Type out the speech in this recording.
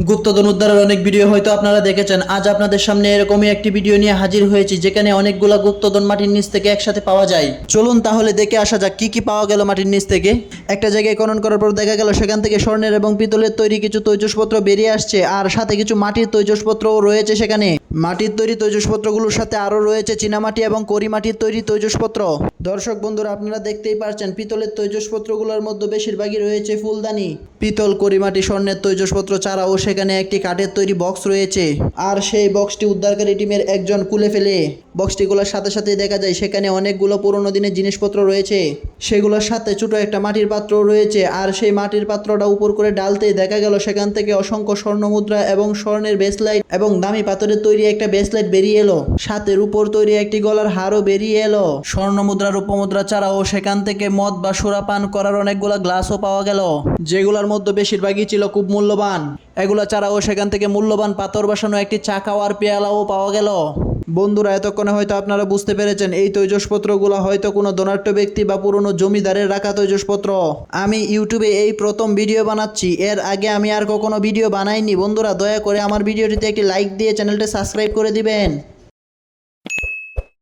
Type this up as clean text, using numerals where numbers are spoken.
গুপ্তধন উদ্ধারের অনেক ভিডিও হয়তো আপনারা দেখেছেন। আজ আপনাদের সামনে এরকমই একটি ভিডিও নিয়ে হাজির হয়েছি, যেখানে অনেকগুলা গুপ্তধন মাটির নিচ থেকে একসাথে পাওয়া যায়। চলুন তাহলে দেখে আসা যাক কি কি পাওয়া গেল মাটির নিচ থেকে। একটা জায়গায় খনন করার পর দেখা গেল সেখান থেকে স্বর্ণের এবং পিতলের তৈরি কিছু তৈজসপত্র বেরিয়ে আসছে, আর সাথে কিছু মাটির তৈজসপত্রও রয়েছে সেখানে। মাটির তৈরি তৈজসপত্রগুলোর সাথে আরও রয়েছে চীনামাটি এবং করিমাটির তৈরি তৈজসপত্র। দর্শক বন্ধুরা, আপনারা দেখতেই পারছেন পিতলের তৈজসপত্রগুলোর মধ্যে বেশিরভাগই রয়েছে ফুলদানি। পিতল, করিমাটি, স্বর্ণের তৈজসপত্র ছাড়াও সেখানে একটি কাঠের তৈরি বক্স রয়েছে, আর সেই বক্সটি উদ্ধারকারী টিমের একজন খুলে ফেলে। বক্সটি খোলার সাথে সাথেই দেখা যায় সেখানে অনেকগুলো পুরোনো দিনের জিনিসপত্র রয়েছে। সেগুলোর সাথে ছোট একটা মাটির পাত্রও রয়েছে, আর সেই মাটির পাত্রটা উপর করে ডালতেই দেখা গেল সেখান থেকে অসংখ্য স্বর্ণ মুদ্রা এবং স্বর্ণের ব্রেসলাইট এবং দামি পাথরের তৈরি একটা ব্রেসলাইট বেরিয়ে এলো। সাথে রূপোর তৈরি একটি গলার হারও বেরিয়ে এলো। স্বর্ণ মুদ্রা, রূপমুদ্রা ছাড়াও সেখান থেকে মদ বা সুরা পান করার অনেকগুলো গ্লাসও পাওয়া গেল, যেগুলোর মধ্যে বেশিরভাগই ছিল খুব মূল্যবান। এগুলা ছাড়াও সেখান থেকে মূল্যবান পাথর বসানো একটি চা খাওয়ার পেয়ালাও পাওয়া গেল। বন্ধুরা, এতক্ষণে হয়তো আপনারা বুঝতে পেরেছেন এই তৈজসপত্রগুলো হয়তো কোনো ধনাঢ্য ব্যক্তি বা পুরনো জমিদারের রাখা তৈজসপত্র। আমি ইউটিউবে এই প্রথম ভিডিও বানাচ্ছি, এর আগে আমি আর কখনো ভিডিও বানাইনি। বন্ধুরা, দয়া করে আমার ভিডিওটিতে একটি লাইক দিয়ে চ্যানেলটি সাবস্ক্রাইব করে দিবেন।